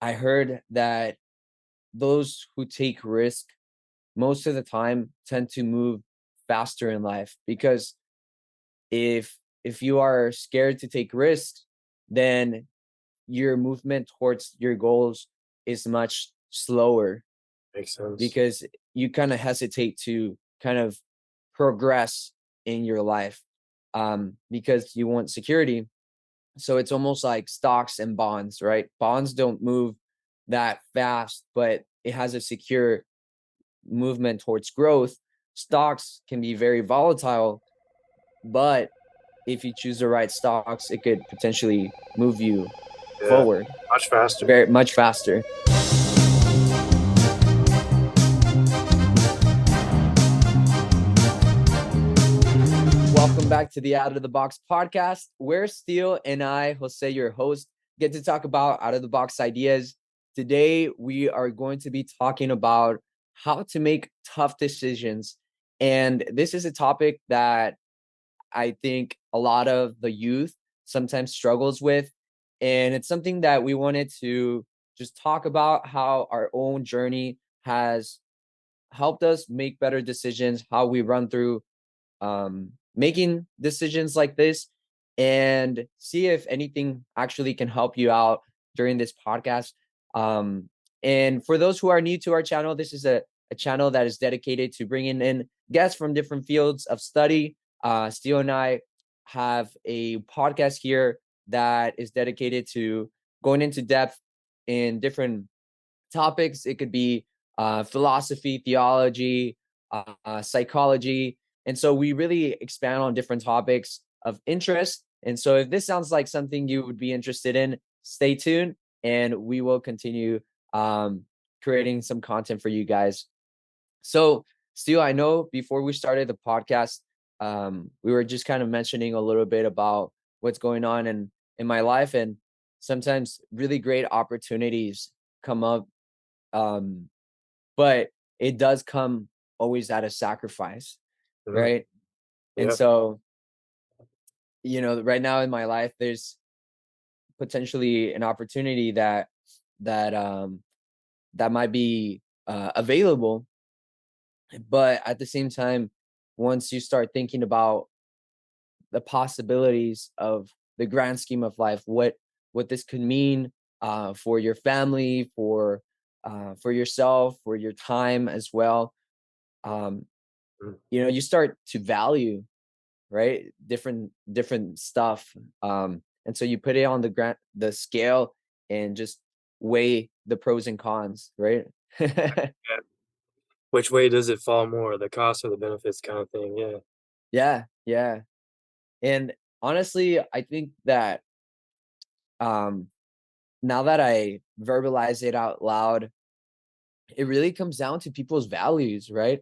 I heard that those who take risk most of the time tend to move faster in life because if you are scared to take risks, then your movement towards your goals is much slower Makes sense. because you kind of hesitate to kind of progress in your life because you want security. So it's almost like stocks and bonds, right? Bonds don't move that fast, but it has a secure movement towards growth. Stocks can be very volatile, but if you choose the right stocks, it could potentially move you Yeah, forward much faster. very much faster. Welcome back to the Out of the Box podcast, where Steele and I, Jose, your host, get to talk about out of the box ideas. Today, we are going to be talking about how to make tough decisions. And this is a topic that I think a lot of the youth sometimes struggles with. And it's something that we wanted to just talk about how our own journey has helped us make better decisions, how we run through making decisions like this, and see if anything actually can help you out during this podcast. And for those who are new to our channel, this is a channel that is dedicated to bringing in guests from different fields of study. Steele and I have a podcast here that is dedicated to going into depth in different topics. It could be philosophy, theology, psychology. And so we really expand on different topics of interest. And so if this sounds like something you would be interested in, stay tuned and we will continue um, creating some content for you guys. So, Steele, I know before we started the podcast, we were just kind of mentioning a little bit about what's going on in my life. And sometimes really great opportunities come up, um, but it does come always at a sacrifice, Mhm. right? And Yeah, so, right now in my life, there's potentially an opportunity that that might be available, but at the same time, once you start thinking about the possibilities of the grand scheme of life, what this could mean for your family, for yourself, for your time as well. Um, mhm, you start to value, right, different stuff, and so you put it on the scale and just weigh the pros and cons, right? yeah. Which way does it fall more, the cost or the benefits kind of thing? Yeah, Yeah, yeah. And honestly, I think that um now that I verbalize it out loud, it really comes down to people's values, right?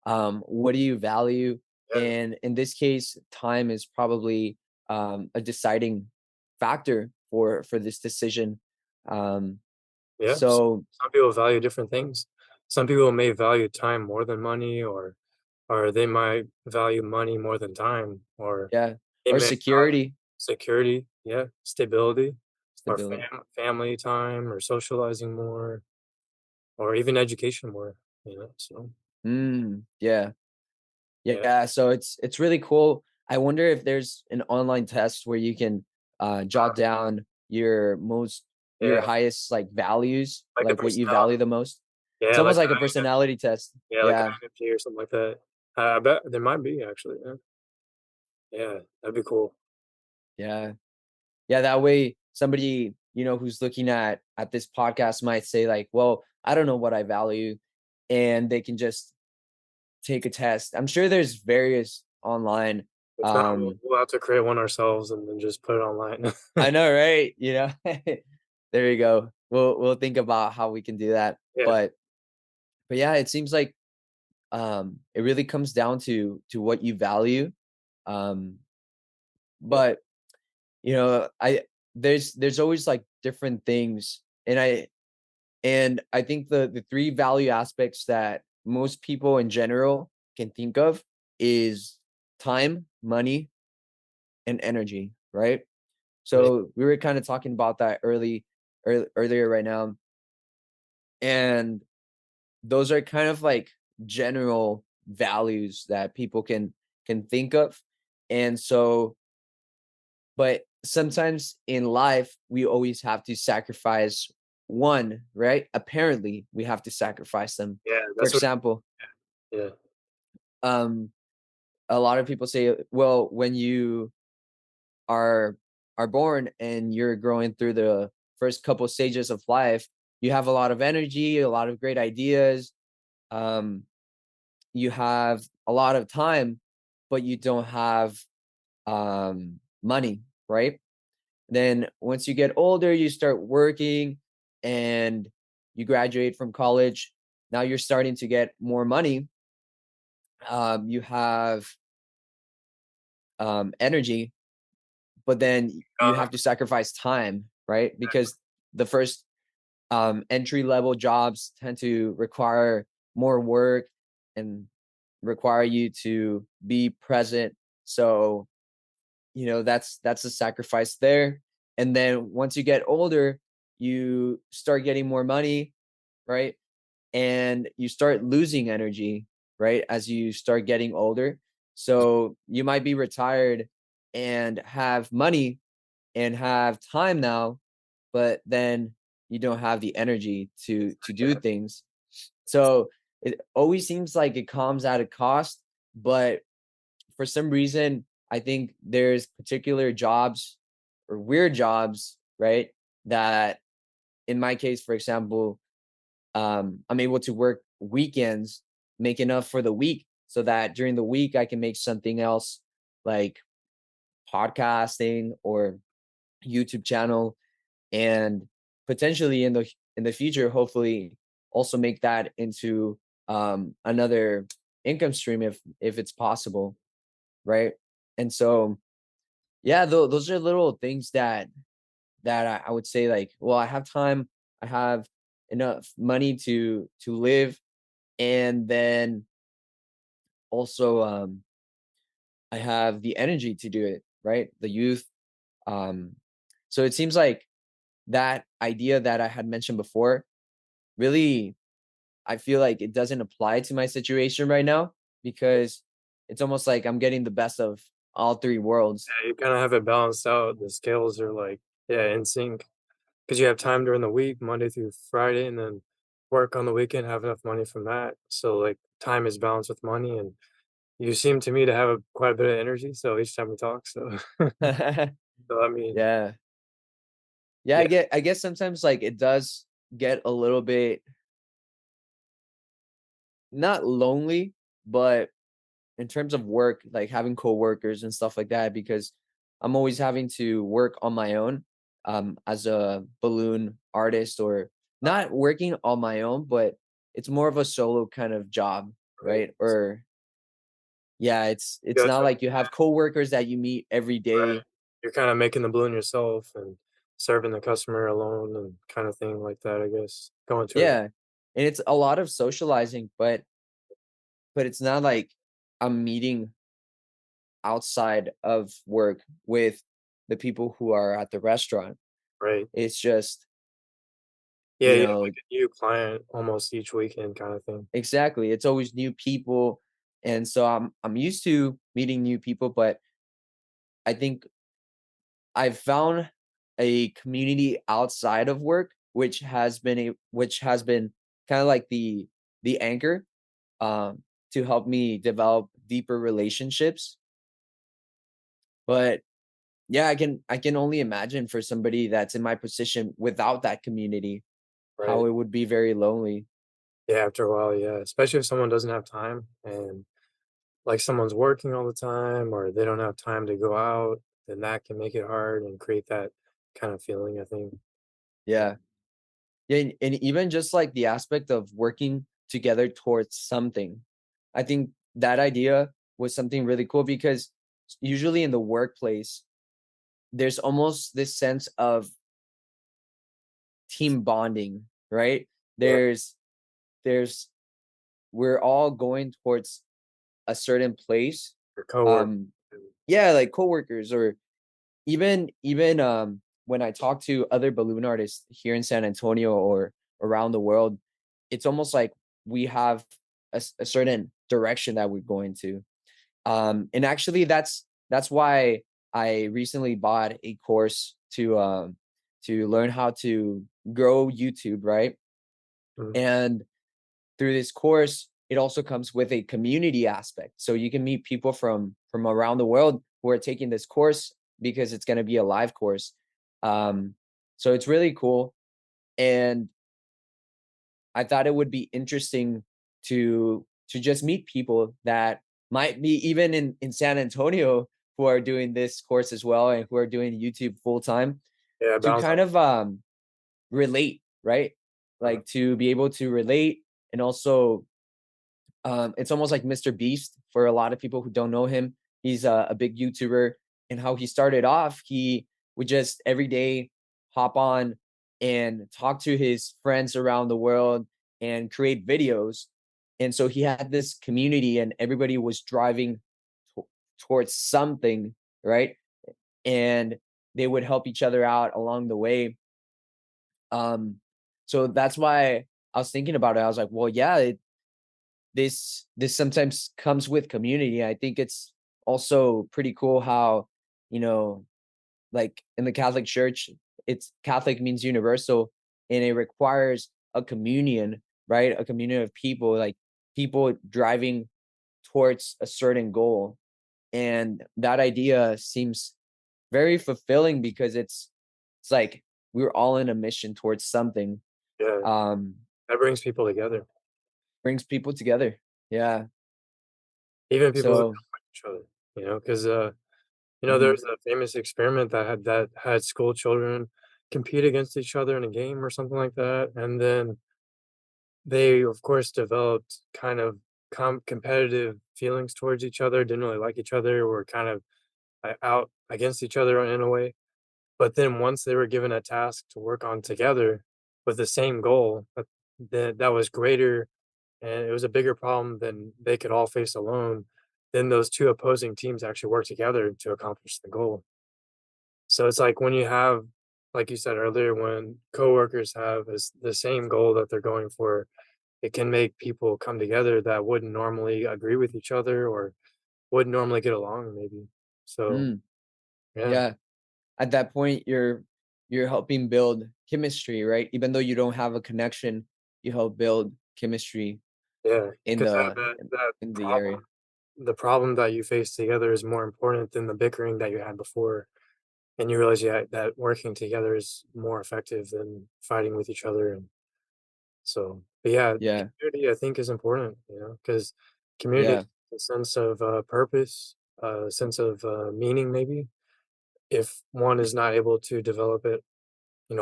What do you value? yeah, And in this case, time is probably a deciding factor for this decision. Um, yeah. so Some people value different things. Some people may value time more than money, or they might value money more than time, or yeah, they or may value security, security, yeah, stability, or stability. family time, or socializing more, or even education more. So Yeah, yeah, yeah. So it's really cool. I wonder if there's an online test where you can jot down your yeah, highest like values, like a like what you value personality. the most. It's Yeah, like almost an like a personality test. Yeah, like an Yeah, INFJ or something like that. I bet there might be actually, yeah. Yeah, that'd be cool. yeah, yeah. That way, somebody who's looking at this podcast might say like, "Well, I don't know what I value," and they can just take a test. I'm sure there's various online. If not, we'll Um, we'll have to create one ourselves and then just put it online. I know, right? There you go. We'll think about how we can do that. Yeah, But yeah, it seems like it really comes down to what you value. Um, yeah, but I there's always like different things, and I think the three value aspects that most people in general can think of is time, money, and energy, right? yeah, So we were kind of talking about that earlier right now. And those are kind of like general values that people can think of. And so, but sometimes in life we always have to sacrifice one, right? Apparently we have to sacrifice them. Yeah, For that's what. example, Yeah, um a lot of people say, well, when you are are born and you're growing through the first couple stages of life, you have a lot of energy, a lot of great ideas, um you have a lot of time, but you don't have money, right? Then once you get older, you start working and you graduate from college. Now you're starting to get more money. You have energy, but then you uh, have to sacrifice time, right? Because the first entry level jobs tend to require more work and require you to be present. So, that's a sacrifice there. And then once you get older, you start getting more money, right? And you start losing energy, right? As you start getting older. So you might be retired and have money and have time now, but then you don't have the energy to do yeah, things. So it always seems like it comes at a cost, but for some reason, I think there's particular jobs or weird jobs, right? That in my case, for example, I'm able to work weekends, make enough for the week so that during the week I can make something else like podcasting or YouTube channel, and potentially in the future, hopefully also make that into another income stream if it's possible, right? And so yeah, those are little things that I would say, like, well, I have time, I have enough money to live, and then also I have the energy to do it, right? The youth. Um, so it seems like that idea that I had mentioned before really, I feel like it doesn't apply to my situation right now because it's almost like I'm getting the best of all three worlds. you kind of have it balanced out. The scales are like, yeah, in sync because you have time during the week, Monday through Friday, and then work on the weekend, have enough money from that. So like time is balanced with money, and you seem to me to have quite a bit of energy. So each time we talk, so so I mean, Yeah. Yeah, yeah, I guess sometimes like it does get a little bit not lonely, but in terms of work, like having coworkers and stuff like that, because I'm always having to work on my own as a balloon artist, or not working on my own, but it's more of a solo kind of job, right. right? Or yeah, it's Gotcha. not like you have coworkers that you meet every Right. day. You're kinda making the balloon yourself and serving the customer alone and kinda thing like that, I guess. Going to a Yeah. And it's a lot of socializing, but it's not like I'm meeting outside of work with the people who are at the restaurant. right. It's just, Yeah, you you have, know, like, a new client almost each weekend kinda thing. exactly. It's always new people. And so I'm used to meeting new people, but I think I've found a community outside of work which has been kind of like the anchor um to help me develop deeper relationships. But yeah, I can only imagine for somebody that's in my position without that community, Right. how it would be very lonely. Yeah, after a while, yeah, especially if someone doesn't have time and, like, someone's working all the time or they don't have time to go out, then that can make it hard and create that kind of feeling, I think. Yeah, Yeah. Yeah, and even just like the aspect of working together towards something. I think that idea was something really cool because usually in the workplace, there's almost this sense of team bonding, right? yeah, There's we're all going towards a certain place. your coworker. Um yeah, like coworkers, or even when I talk to other balloon artists here in San Antonio or around the world, it's almost like we have a certain direction that we're going to. And actually, that's why I recently bought a course to learn how to grow YouTube, right? Mhm. And through this course, it also comes with a community aspect. So you can meet people from around the world who are taking this course because it's going to be a live course. Um, so it's really cool. And I thought it would be interesting to just meet people that might be even in San Antonio who are doing this course as well and who are doing YouTube full time Yeah, to bounce kind off. of relate, right? Uh-huh. Like to be able to relate and also it's almost like Mr. Beast for a lot of people who don't know him. He's a big YouTuber, and how he started off, he would just every day hop on and talk to his friends around the world and create videos. And so he had this community, and everybody was driving to- towards something, right? And they would help each other out along the way. Um, so that's why I was thinking about it. I was like, well, yeah, this sometimes comes with community. I think it's also pretty cool how, you know, like in the Catholic Church, it's Catholic means universal and it requires a communion, right? A communion of people, like people driving towards a certain goal. And that idea seems very fulfilling because it's like we're all in a mission towards something. Yeah, Um that brings people together, brings people together. Yeah. even people who don't So like each other, because mhm. there's a famous experiment that had school children compete against each other in a game or something like that, and then they, of course, developed kind of competitive feelings towards each other, didn't really like each other, were kind of, out against each other in a way. But then once they were given a task to work on together with the same goal, that was greater and it was a bigger problem than they could all face alone, then those 2 opposing teams actually work together to accomplish the goal. So it's like when you have, like you said earlier, when coworkers have the same goal that they're going for, it can make people come together that wouldn't normally agree with each other or wouldn't normally get along maybe. So, Mm, yeah, yeah. At that point, you're helping build chemistry, right? Even though you don't have a connection, you help build chemistry yeah, in because the that in the problem area. the problem that you face together is more important than the bickering that you had before, and you realize, yeah, that working together is more effective than fighting with each other, and so but yeah, Yeah, community I think is important, because community yeah. gives a sense of, purpose, a sense of, meaning maybe. If one is not able to develop it,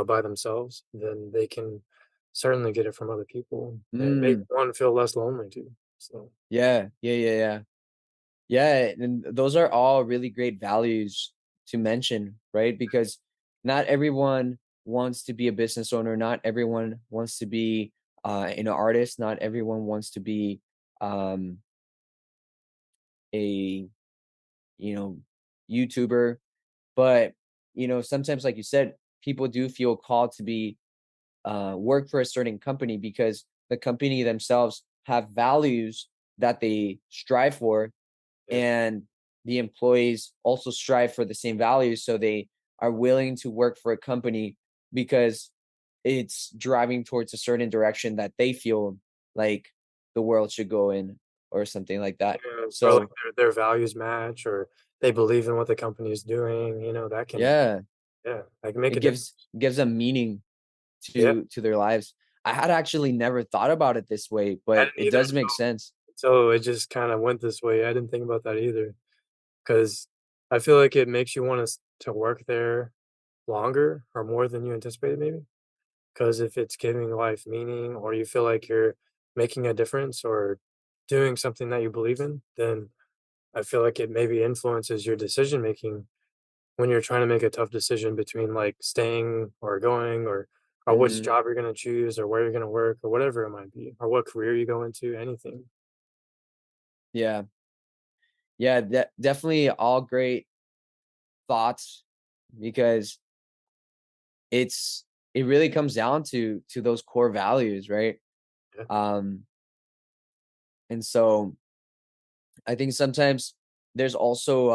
by themselves, then they can certainly get it from other people and make Mm, one feel less lonely too, so yeah, yeah, yeah, yeah. Yeah, and those are all really great values to mention, right? Because not everyone wants to be a business owner, not everyone wants to be an artist, not everyone wants to be um a you know YouTuber. But, sometimes, like you said, people do feel called to be work for a certain company because the company themselves have values that they strive for, yeah. and the employees also strive for the same values. So they are willing to work for a company because it's driving towards a certain direction that they feel like the world should go in or something like that. Yeah, or like So their values match or they believe in what the company is doing, that can yeah, that can make it a difference. gives them meaning Yeah, to their lives. I had actually never thought about it this way, I but didn't it either does make sense. until it just kinda went this way. I didn't think about that either because I feel like it makes you want us to work there longer or more than you anticipated maybe. Because if it's giving life meaning or you feel like you're making a difference or doing something that you believe in, then I feel like it maybe influences your decision making when you're trying to make a tough decision between like staying or going or which Mhm. job you're going to choose or where you're going to work or whatever it might be or what career you go into, anything. Yeah. Yeah, definitely all great thoughts because it's it really comes down to those core values, right? Yeah, Um, and so I think sometimes there's also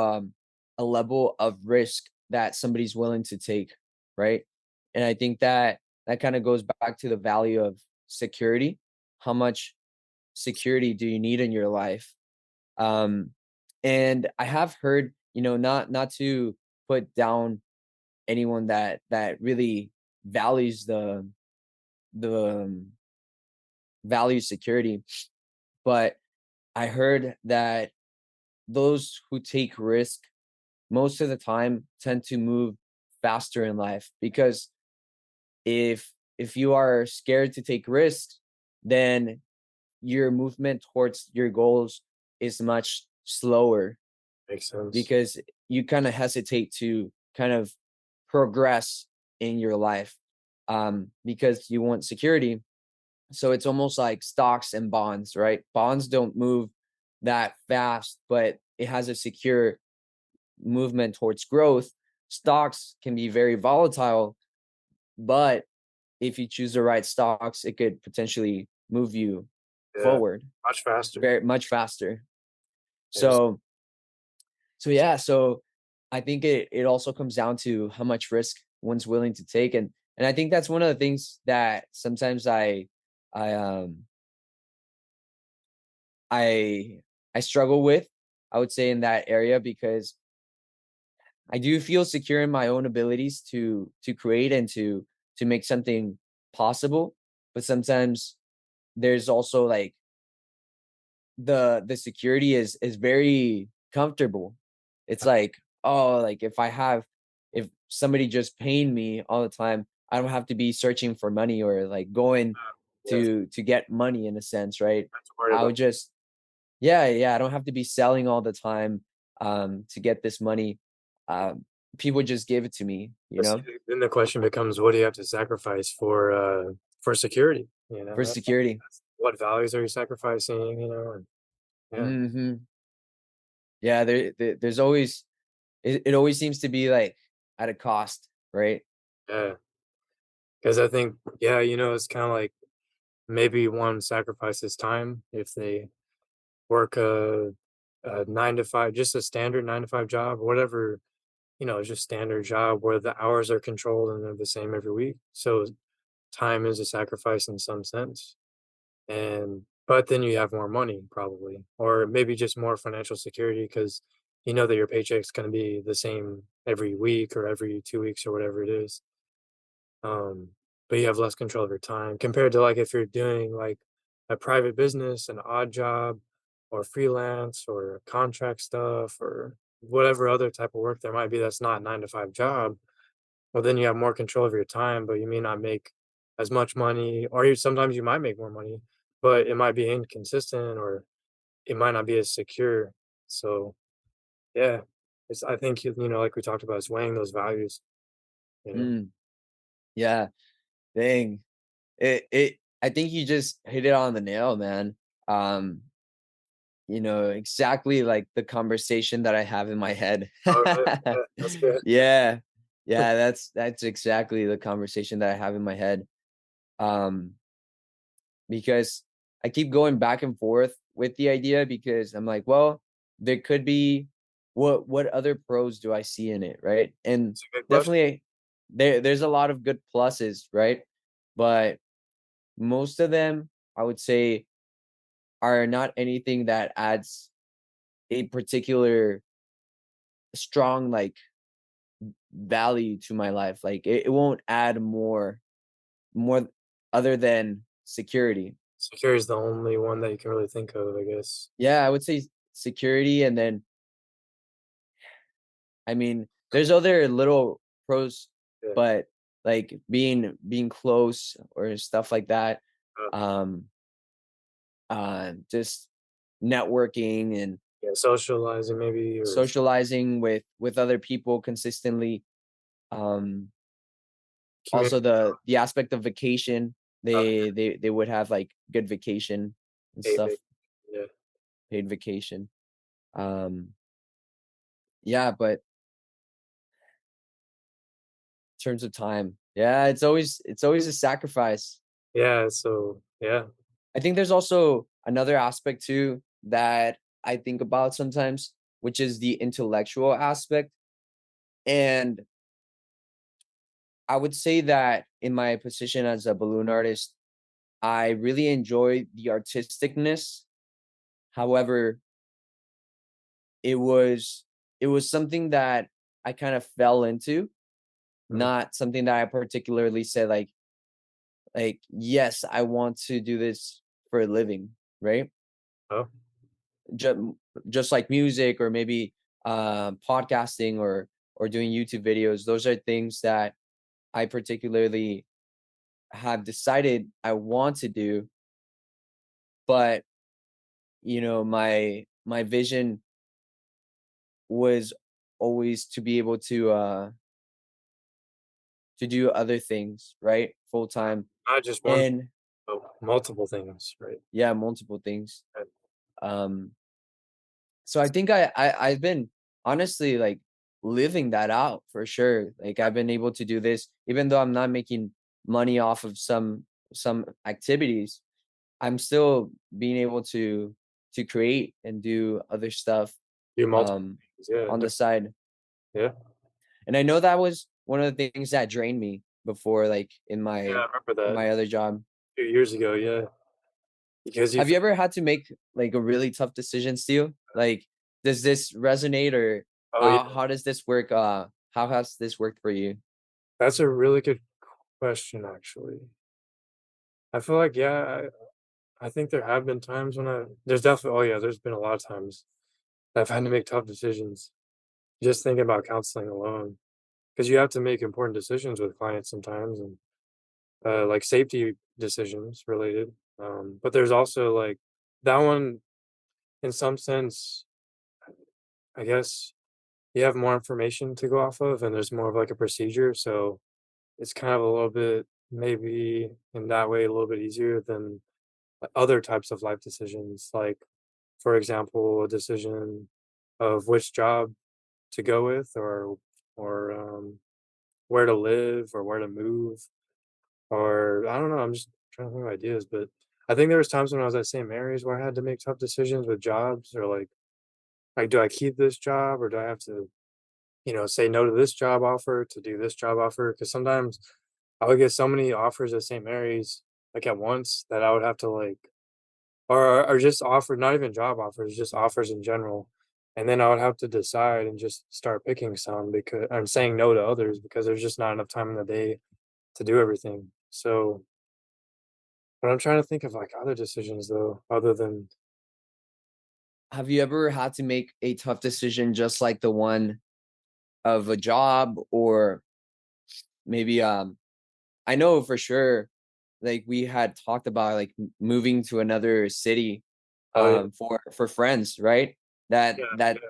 a level of risk that somebody's willing to take, right? And I think that that kind of goes back to the value of security. How much security do you need in your life? Um, and I have heard, not to put down anyone that really values the values security, but I heard that those who take risk most of the time tend to move faster in life because if you are scared to take risks, then your movement towards your goals is much slower makes sense. because you kind of hesitate to kind of progress in your life because you want security. So it's almost like stocks and bonds, right? Bonds don't move that fast, but it has a secure movement towards growth. Stocks can be very volatile, but if you choose the right stocks, it could potentially move you Yeah, forward much faster. very much faster. Yes. So yeah, so I think it also comes down to how much risk one's willing to take, and I think that's one of the things that sometimes I I I struggle with, I would say in that area because I do feel secure in my own abilities to create and to make something possible, but sometimes there's also like the security is very comfortable. It's like, oh, like if somebody just paying me all the time, I don't have to be searching for money or like going Yes, to get money in a sense, right? not to worry I about. would just yeah, I don't have to be selling all the time to get this money. Um People just give it to me, you Yes, know, then the question becomes, what do you have to sacrifice for security? You know, for security. what values are you sacrificing? You know, and yeah, Mhm. Yeah, there's always it always seems to be like at a cost, right? yeah. Because I think, yeah, you know, it's kind of like maybe one sacrifices time if they work a 9 to 5, just a standard 9 to 5 job, whatever, you know, just standard job where the hours are controlled and they're the same every week. So time is a sacrifice in some sense. And but then you have more money probably, or maybe just more financial security because you know that your paycheck's going to be the same every week or every 2 weeks or whatever it is. Um, but you have less control of your time compared to like if you're doing like a private business, an odd job, or freelance or contract stuff or whatever other type of work there might be that's not 9 to 5 job. Well, then you have more control of your time, but you may not make as much money, or sometimes you might make more money, but it might be inconsistent or it might not be as secure. So yeah, it's I think you know, like we talked about, it's weighing those values. You know, Mm, yeah, dang. It I think you just hit it on the nail, man. Um, exactly like the conversation that I have in my head. oh, yeah, that's good. Yeah. Yeah, that's exactly the conversation that I have in my head. Um, because I keep going back and forth with the idea because I'm like, well, there could be what other pros do I see in it, right? And It's a good question. definitely there's a lot of good pluses, right? But most of them, I would say, are not anything that adds a particular strong like value to my life. Like it won't add more other than security. Secure is the only one that you can really think of, I guess. Yeah, I would say security, and then I mean there's other little pros, Yeah. but like being close or stuff like that. Uh, Um just networking and yeah, socializing maybe or socializing with other people consistently. Um Also community the aspect of vacation, uh, they would have, like, good vacation and stuff, maybe. Yeah. paid vacation. Um, yeah, but in terms of time, yeah, it's always a sacrifice. Yeah, so yeah. I think there's also another aspect too that I think about sometimes, which is the intellectual aspect. And I would say that in my position as a balloon artist, I really enjoy the artisticness. However, it was it was something that I kind of fell into, Mhm. not something that I particularly said yes, I want to do this for a living, right? Oh, Ju- just like music or maybe podcasting or doing YouTube videos. Those are things that I particularly have decided I want to do, but my vision was always to be able to do other things, right? Full time. not just one, And but multiple things, right? yeah, multiple things. Right. Um so I think I've been honestly like living that out for sure. Like I've been able to do this even though I'm not making money off of some activities. I'm still being able to create and do other stuff Do multiple um things, yeah, on the side. yeah, And I know that was one of the things that drained me before, like yeah. I remember in that my other job. 2 years ago, yeah, because you Have you ever had to make like a really tough decision still? Like, does this resonate or oh, yeah, how does this work? How has this worked for you? that's a really good question, actually. I feel like, yeah, I think there have been times when there's definitely oh, yeah, there's been a lot of times that I've had to make tough decisions, just thinking about counseling alone, because you have to make important decisions with clients sometimes and, like, safety decisions related, but there's also, like that one, in some sense, I guess you have more information to go off of, and there's more of, like, a procedure, so it's kind of a little bit maybe in that way, a little bit easier than other types of life decisions, like, for example, a decision of which job to go with or where to live or where to move or I don't know, I'm just trying to think of ideas, but I think there was times when I was at St. Mary's where I had to make tough decisions with jobs or like do I keep this job or do I have to, say no to this job offer to do this job offer? Because sometimes I would get so many offers at St. Mary's like at once that I would have to like or just offer not even job offers, just offers in general, and then I would have to decide and just start picking some because I'm saying no to others because there's just not enough time in the day to do everything. So, but I'm trying to think of, like, other decisions though, other than Have you ever had to make a tough decision just like the one of a job or maybe I know for sure like we had talked about like moving to another city oh, yeah, for friends, right? That yeah, that yeah,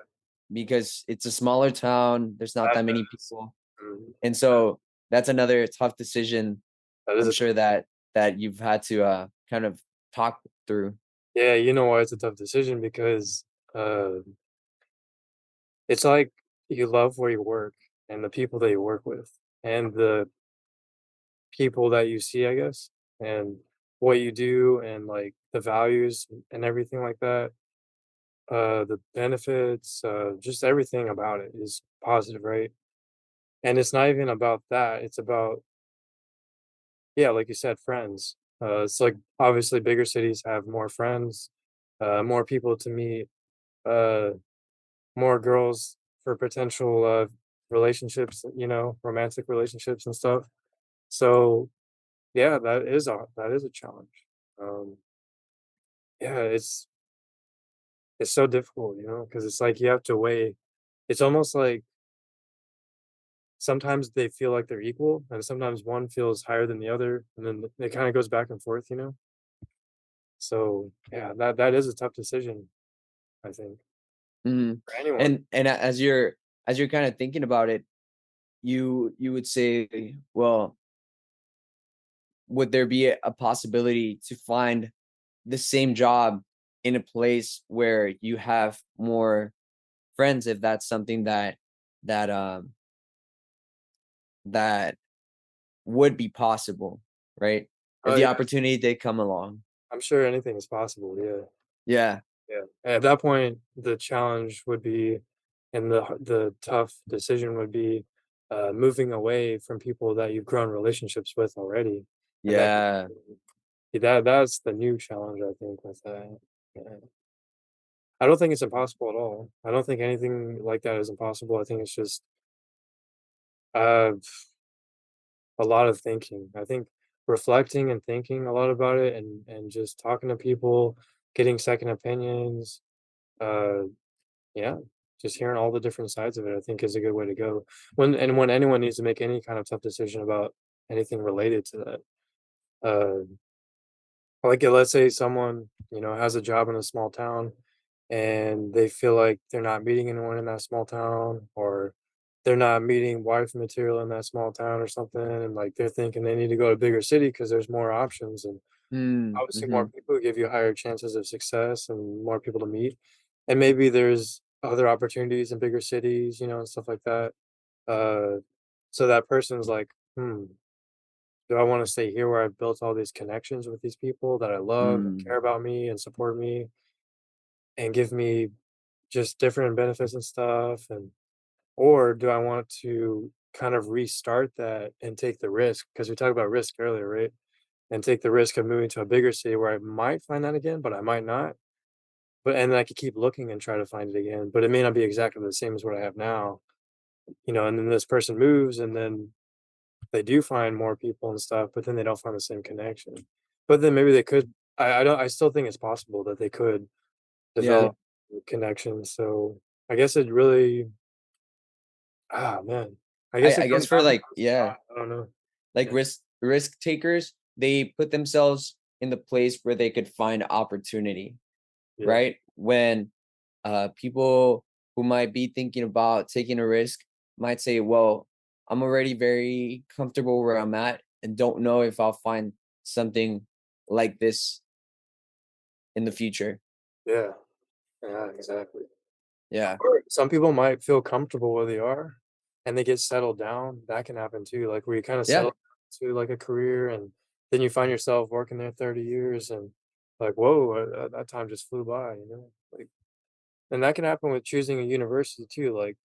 because it's a smaller town, there's not that many people. mhm, And so that's another tough decision that is I'm a sure that you've had to kind of talk through. yeah, you know why it's a tough decision because, uh, it's like you love where you work and the people that you work with and the people that you see, I guess, and what you do and, like, the values and everything like that, the benefits, just everything about it is positive, right? And it's not even about that, it's about yeah, like you said, friends. It's like, obviously, bigger cities have more friends, more people to meet, uh, more girls for potential, relationships, romantic relationships and stuff. So, yeah, that is a challenge. Um, yeah, it's so difficult, because it's like you have to weigh it's almost like sometimes they feel like they're equal, and sometimes one feels higher than the other, and then it kinda goes back and forth. So, yeah, that is a tough decision, I think, Mhm. for anyone. And as you're kind of thinking about it, you would say, well, would there be a possibility to find the same job in a place where you have more friends if that's something that that would be possible, right? If Oh, the yeah. opportunity did come along. I'm sure anything is possible, yeah. Yeah. Yeah. At that point, the challenge would be and the tough decision would be, moving away from people that you've grown relationships with already, and Yeah. that's the new challenge, I think, with that. Yeah. I don't think it's impossible at all. I don't think anything like that is impossible. I think it's just, uh, a lot of thinking. I think reflecting and thinking a lot about it and just talking to people, getting second opinions, uh yeah, just hearing all the different sides of it, I think is a good way to go. When anyone needs to make any kind of tough decision about anything related to that. Uh, like let's say someone, has a job in a small town and they feel like they're not meeting anyone in that small town, or they're not meeting wife material in that small town or something, and like they're thinking they need to go to a bigger city because there's more options, and Mm, obviously more mhm, people give you higher chances of success and more people to meet. And maybe there's other opportunities in bigger cities, and stuff like that. Uh, so that person's like, do I want to stay here where I've built all these connections with these people that I love and mm, care about me and support me and give me just different benefits and stuff? And or do I want to kind of restart that and take the risk? Because we talked about risk earlier, right? And take the risk of moving to a bigger city where I might find that again, but I might not. But and I could keep looking and try to find it again, but it may not be exactly the same as what I have now, and then this person moves and then they do find more people and stuff, but then they don't find the same connection. But then maybe they could I still think it's possible that they could yeah. develop connections. So I guess it really man. I guess I it guess comes for down to like, pros and yeah, cons. I don't know. like Yeah. risk takers, they put themselves in the place where they could find opportunity, Yeah. right? When people who might be thinking about taking a risk might say, well, I'm already very comfortable where I'm at and don't know if I'll find something like this in the future. Yeah. Yeah, exactly. Yeah. Or some people might feel comfortable where they are and they get settled down. That can happen too. Like where you kind of Yeah. settle to like a career and then you find yourself working there 30 years and like, whoa, that time just flew by, Like, and that can happen with choosing a university too. Like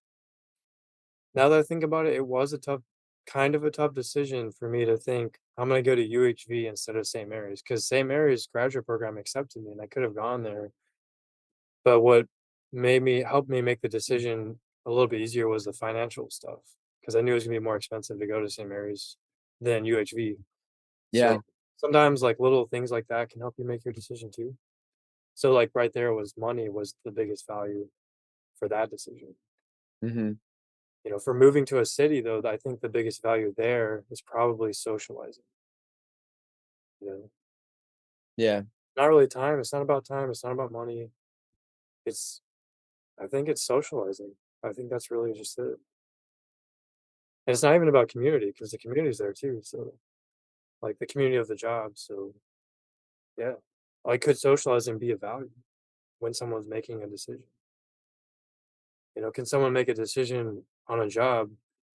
now that I think about it, it was kind of a tough decision for me to think I'm going to go to UHV instead of St. Mary's because St. Mary's graduate program accepted me and I could have gone there. But what helped me make the decision a little bit easier was the financial stuff, because I knew it was gonna be more expensive to go to St. Mary's than UHV. Yeah. So, sometimes, like, little things like that can help you make your decision too. So, like, right there was money was the biggest value for that decision. Hmm. For moving to a city, though, I think the biggest value there is probably socializing, you know? Yeah. Not really time, it's not about time, it's not about money. It's I think it's socializing. I think that's really just it. And it's not even about community because the community's there too, so, like, the community of the job, so, yeah. Like, could socializing be a value when someone's making a decision? Can someone make a decision on a job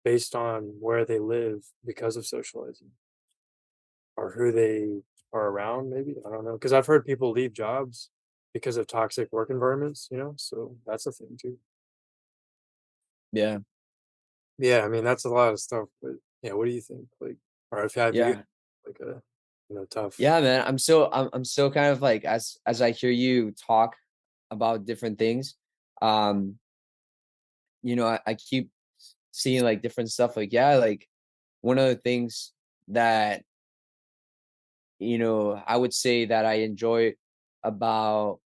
based on where they live because of socializing or who they are around maybe? I don't know. Because 'cause I've heard people leave jobs because of toxic work environments, so that's a thing too. Yeah. Yeah, I mean, that's a lot of stuff, but, yeah, what do you think? Like, or have you Yeah. like a, tough. Yeah, man. I'm still kind of like, as I hear you talk about different things, um, I keep seeing like different stuff. Like, yeah, like one of the things that, I would say that I enjoy about,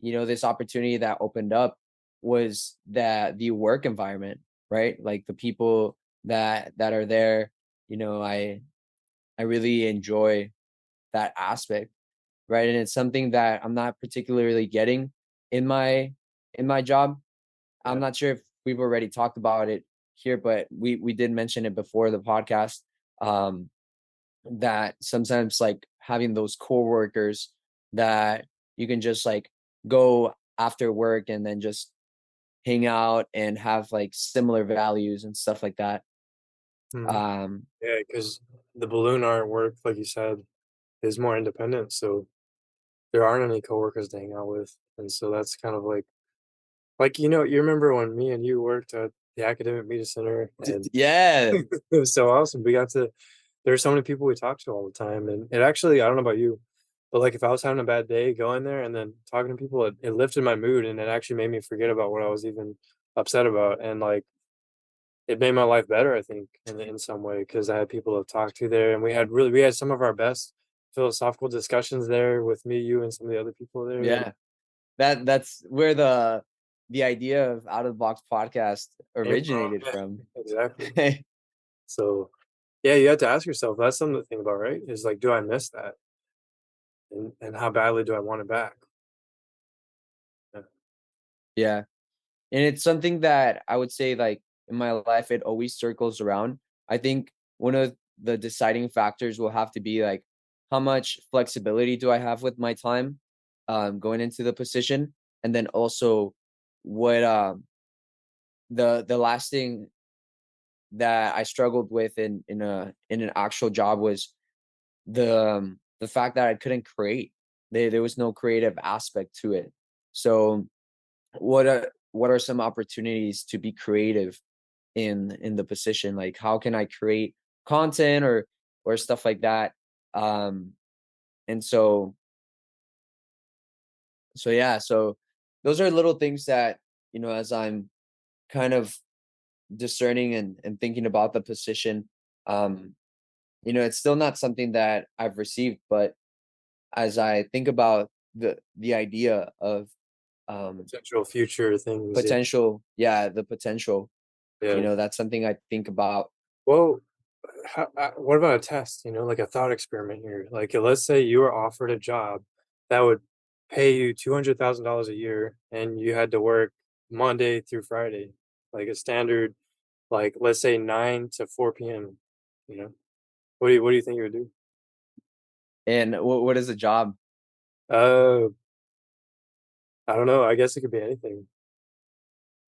this opportunity that opened up was that the work environment, right? Like the people that are there, I really enjoy that aspect, right? And it's something that I'm not particularly getting in my job. I'm Yeah. not sure if we've already talked about it here, but we did mention it before the podcast. Um, that sometimes like having those coworkers that you can just like go after work and then just hang out and have like similar values and stuff like that. Mhm. Um, Yeah, because the balloon artwork, like you said, is more independent, so there aren't any coworkers to hang out with, and so that's kind of like, you remember when me and you worked at the academic media center, and Yeah. it was so awesome. We got to There are so many people we talk to all the time, and it actually, I don't know about you, but, like, if I was having a bad day, going there and then talking to people, it lifted my mood, and it actually made me forget about what I was even upset about, and, like, it made my life better, I think, in some way, because I had people to talk to there, and we had some of our best philosophical discussions there with me, you, and some of the other people there, and Yeah. That's where the idea of Out of the Box podcast came from. originated Yeah, from. exactly. So, yeah, you have to ask yourself, that's something to think about, right? Is, like, do I miss that? And how badly do I want it back? Yeah. Yeah. And it's something that I would say, like, in my life, it always circles around. I think one of the deciding factors will have to be like, how much flexibility do I have with my time going into the position? And then also what the last thing that I struggled with in an actual job was the fact that I couldn't create. There was no creative aspect to it. So what are some opportunities to be creative in the position? Like how can I create content or stuff like that? Um and so yeah, so those are little things that, as I'm kind of discerning and thinking about the position, um, it's still not something that I've received, but as I think about the idea of um Potential future things, yeah. potential, yeah, the potential, Yeah. that's something I think about. Well, what about a test, like a thought experiment here? Like, let's say you were offered a job that would pay you $200,000 a year, and you had to work Monday through Friday, like a standard, like, let's say 9 to 4 p.m., you know? What do you think you would do? And what is a job? Uh, I don't know. I guess it could be anything.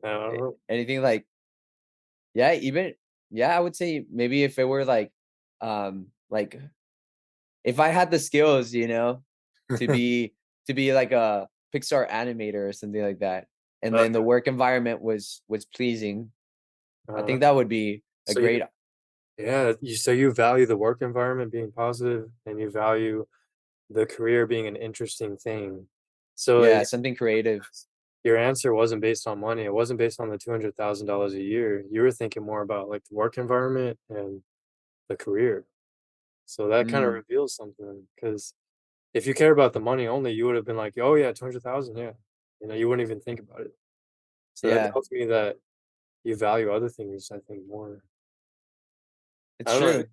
I don't know. Anything like, yeah, even, yeah, I would say maybe if it were like if I had the skills, to be like a Pixar animator or something like that, and Uh, then the work environment was pleasing, I uh, think that would be a so you, great, yeah, you value the work environment being positive, and you value the career being an interesting thing. So yeah, something creative. your answer wasn't based on money. It wasn't based on the $200,000 a year. You were thinking more about like the work environment and the career. So that kind of Mm, reveals something, because if you care about the money only, you would have been like, oh yeah, 200,000, yeah. You wouldn't even think about it. So that yeah, tells me that you value other things, I think, more. I it's don't know. true.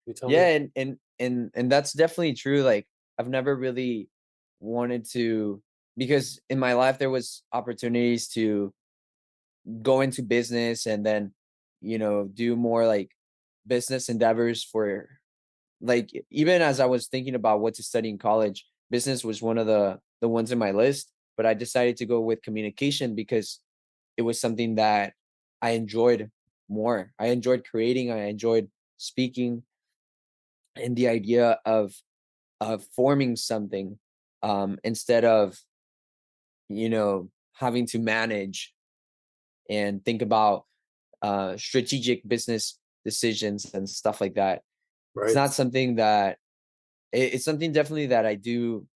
You tell Yeah, me. and that's definitely true. Like I've never really wanted to, because in my life there was opportunities to go into business and then, do more like business endeavors for, like, even as I was thinking about what to study in college, business was one of the ones in my list, but I decided to go with communication because it was something that I enjoyed more. I enjoyed creating, I enjoyed speaking, and the idea of forming something instead of, having to manage and think about strategic business decisions and stuff like that. It's Right. not something that it's something definitely that I do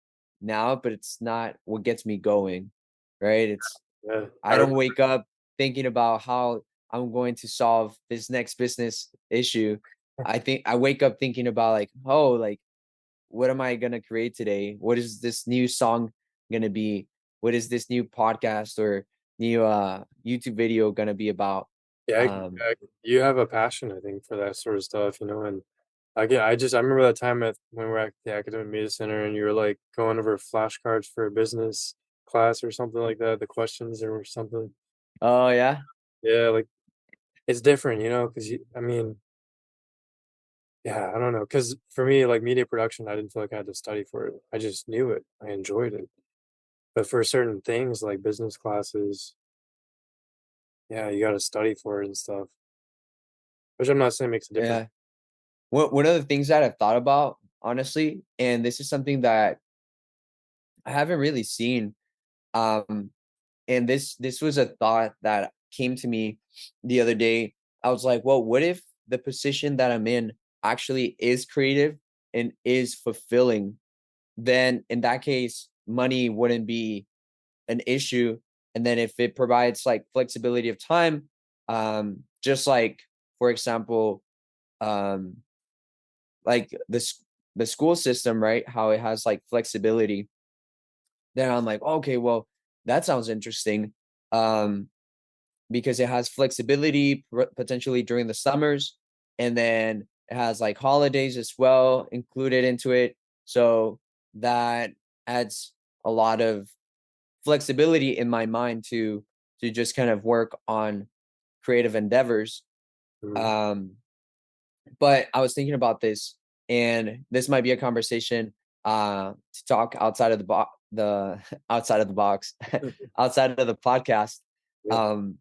now, but it's not what gets me going, right? Yeah. I I don't remember. wake up thinking about how I'm going to solve this next business issue. I think I wake up thinking about like, oh, like what am I gonna create today? What is this new song gonna be? What is this new podcast or new YouTube video gonna be about? Yeah, Um, you have a passion, I think, for that sort of stuff, and I remember that time when we were at the academic media center, and you were like going over flashcards for a business class or something like that, the questions or something. oh yeah, Yeah, like it's different, because yeah, I don't know, because for me, like media production, I didn't feel like I had to study for it. I just knew it. I enjoyed it. But for certain things like business classes, yeah, you got to study for it and stuff, which I'm not saying makes a difference. yeah. One of the things that I've thought about, honestly, and this is something that I haven't really seen. Um, and this was a thought that came to me the other day. I was like, well, what if the position that I'm in actually is creative and is fulfilling? Then in that case, money wouldn't be an issue. And then if it provides like flexibility of time, just like for example, um, like the school system, right? How it has like flexibility. Then I'm like, okay, well, that sounds interesting. Um, because it has flexibility potentially during the summers, and then it has like holidays as well included into it. So that adds a lot of flexibility in my mind to just kind of work on creative endeavors. Mhm. Um, but I was thinking about this, and this might be a conversation to talk outside of the box, the outside of the box, outside of the podcast. Yeah. Um,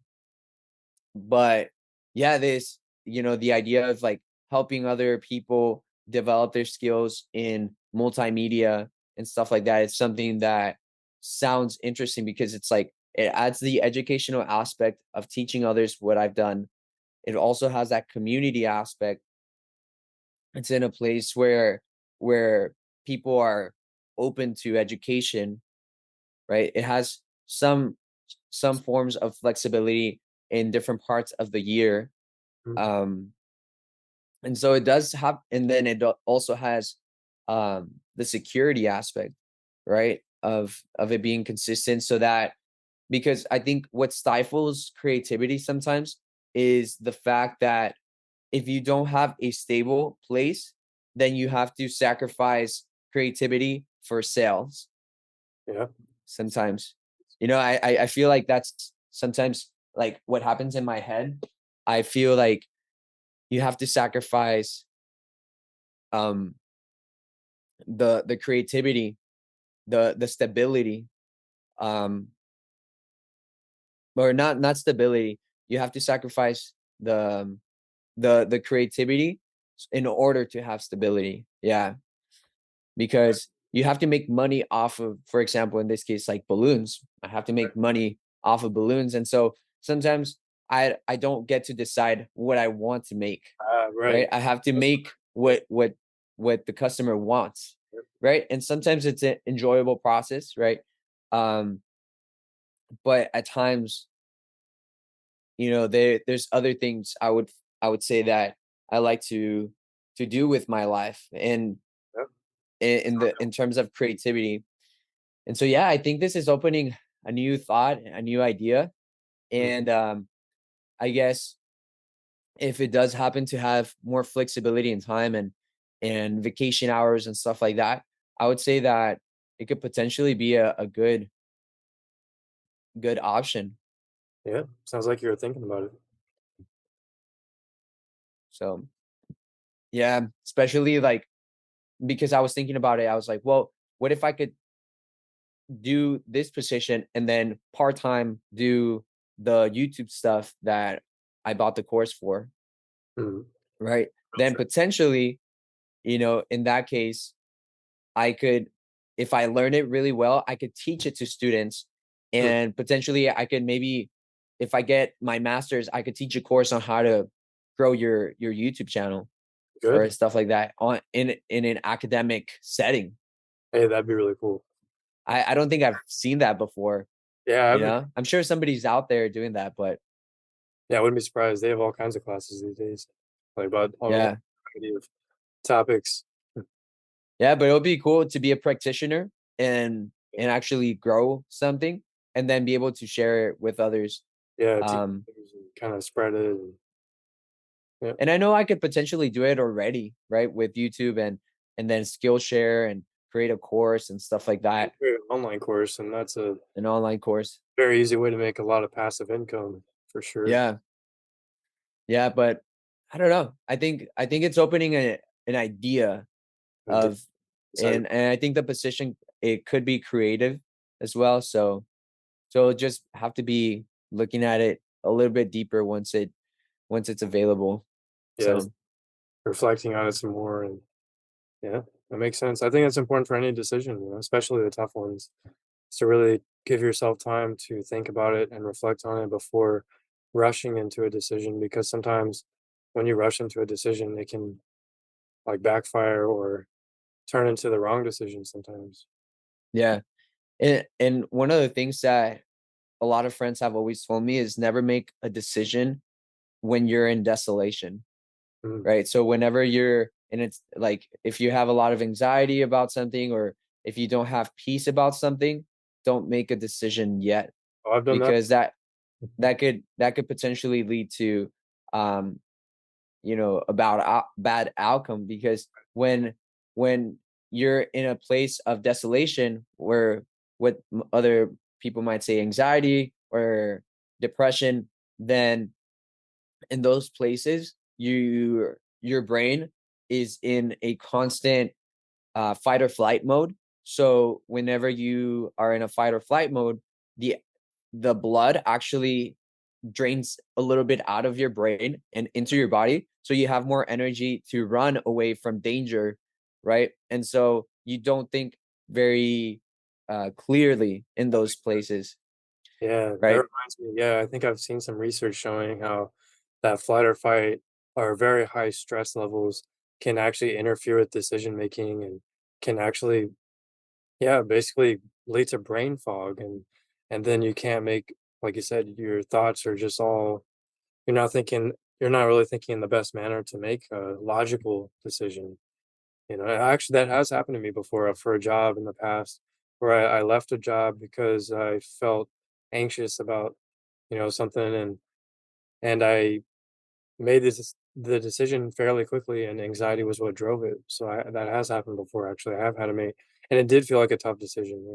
but yeah, this, the idea of like helping other people develop their skills in multimedia and stuff like that, it's something that sounds interesting because it's like it adds the educational aspect of teaching others what I've done. It also has that community aspect. It's in a place where people are open to education, right? It has some forms of flexibility in different parts of the year. Mhm. um and so it does have, and then it also has the security aspect, right, of it being consistent, so that, because I think what stifles creativity sometimes is the fact that if you don't have a stable place, then you have to sacrifice creativity for sales Yeah. sometimes. I feel like that's sometimes like what happens in my head. I feel like you have to sacrifice um the creativity, the stability, um or not stability. You have to sacrifice the creativity in order to have stability. Yeah, because you have to make money off of, for example, in this case, like balloons. I have to make money off of balloons, and so sometimes I don't get to decide what I want to make. Right, Right. I have to That's make what the customer wants, Yep. right? And sometimes it's an enjoyable process, right? um but at times, there's other things I would say that I like to do with my life, and Yep. in terms of creativity. And so yeah, I think this is opening a new thought, a new idea. Mhm. And I guess if it does happen to have more flexibility in time and vacation hours and stuff like that, I would say that it could potentially be a good option. Yeah. Sounds like you were thinking about it. So yeah, especially like because I was thinking about it, I was like, well, what if I could do this position and then part-time do the YouTube stuff that I bought the course for, Mhm. right? For Then sure. potentially, in that case, I could, if I learn it really well, I could teach it to students, Hmm. and potentially I could maybe, if I get my master's, I could teach a course on how to grow your YouTube channel or Good. stuff like that on in an academic setting. Hey, that'd be really cool. I don't think I've seen that before. Yeah, I haven't. I'm sure somebody's out there doing that, but Yeah, I wouldn't be surprised. They have all kinds of classes these days, like about on a wide yeah. variety of topics. Yeah, but it would be cool to be a practitioner and actually grow something and then be able to share it with others. Yeah, teach Um, others and kind of spread it. And, yeah, and I know I could potentially do it already, right? With YouTube and then Skillshare and create a course and stuff like you that, can create an online course, and that's a an online course. very easy way to make a lot of passive income for sure. Yeah. Yeah, but I don't know. I think it's opening an idea And of, inside of and I think the position, it could be creative as well. So just have to be looking at it a little bit deeper once it's available. yeah, just So reflecting on it some more, and yeah, that makes sense. I think it's important for any decision, especially the tough ones, is to really give yourself time to think about it and reflect on it before rushing into a decision. Because sometimes when you rush into a decision, it can like backfire or turn into the wrong decision sometimes. Yeah. And one of the things that a lot of friends have always told me is never make a decision when you're in desolation, Mm. right? So whenever you're and it's like if you have a lot of anxiety about something or if you don't have peace about something, don't make a decision yet Oh, I've done that. because that could potentially lead to um about bad outcome because when you're in a place of desolation where what other people might say anxiety or depression, then in those places your brain is in a constant fight or flight mode. So whenever you are in a fight or flight mode, the the blood actually drains a little bit out of your brain and into your body. So you have more energy to run away from danger, right? And so you don't think very clearly in That those makes sense. places, Yeah, that right? reminds me. Yeah, I think I've seen some research showing how that flight or fight or very high stress levels can actually interfere with decision making and can actually, yeah, basically lead to brain fog and then you can't make, like you said, your thoughts are just all you're not really thinking in the best manner to make a logical decision. Actually, that has happened to me before for a job in the past where I left a job because I felt anxious about, something and I made the decision fairly quickly and anxiety was what drove it. So that has happened before actually. I have had to make and it did feel like a tough decision.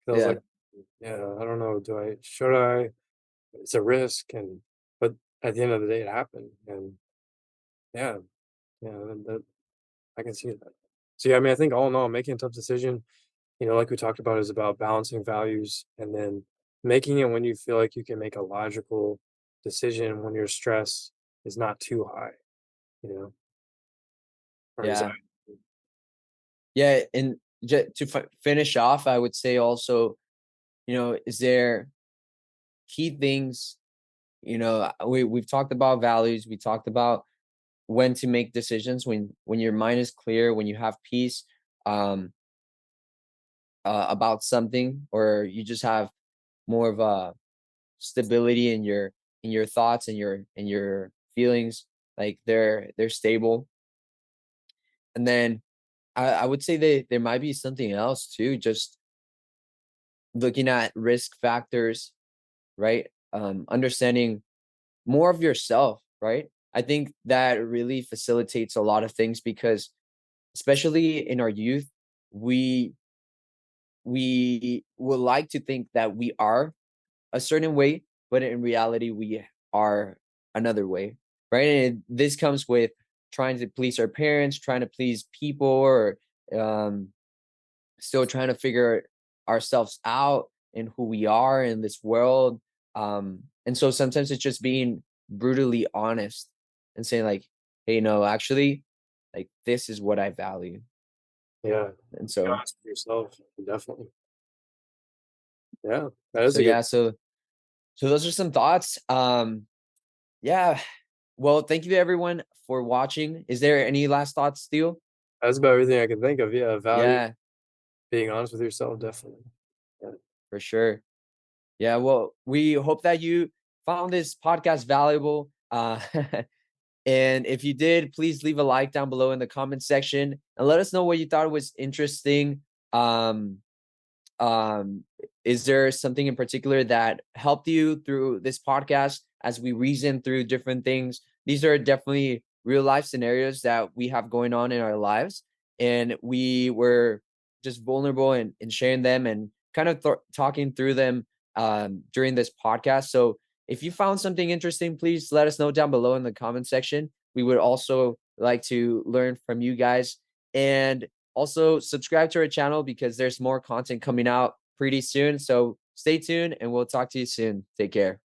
Feels like Yeah, yeah, I don't know, should I? It's a risk but at the end of the day it happened and yeah, yeah, that I can see that. So yeah, I mean I think all in all making a tough decision, like we talked about, is about balancing values and then making it when you feel like you can make a logical decision when your stress is not too high, you know, or yeah, anxiety. yeah. And to finish off, I would say also, is there key things? We've talked about values. We talked about when to make decisions when your mind is clear, when you have peace. Um, about something or you just have more of a stability in your thoughts and your feelings, like they're stable. And then I would say there might be something else too, just looking at risk factors, right? Understanding more of yourself, right? I think that really facilitates a lot of things because especially in our youth, we we would like to think that we are a certain way, but in reality, we are another way, right? And this comes with trying to please our parents, trying to please people, or um, still trying to figure ourselves out and who we are in this world. And so sometimes it's just being brutally honest and saying like, "Hey, no, actually, like this is what I value." Yeah. And Be so, honest with yourself, definitely. Yeah, that is so a good yeah, so those are some thoughts. Yeah. Well, thank you to everyone for watching. Is there any last thoughts, Steele? that's about everything I can think of. Yeah, value, Yeah, being honest with yourself, definitely. Yeah. for sure. Yeah, well, we hope that you found this podcast valuable. And if you did, please leave a like down below in the comment section and let us know what you thought was interesting. Um, Um, is there something in particular that helped you through this podcast as we reason through different things? These are definitely real life scenarios that we have going on in our lives. And we were just vulnerable in sharing them and kind of talking through them during this podcast. So if you found something interesting, please let us know down below in the comment section. We would also like to learn from you guys. And also, subscribe to our channel because there's more content coming out pretty soon. So stay tuned and we'll talk to you soon. Take care.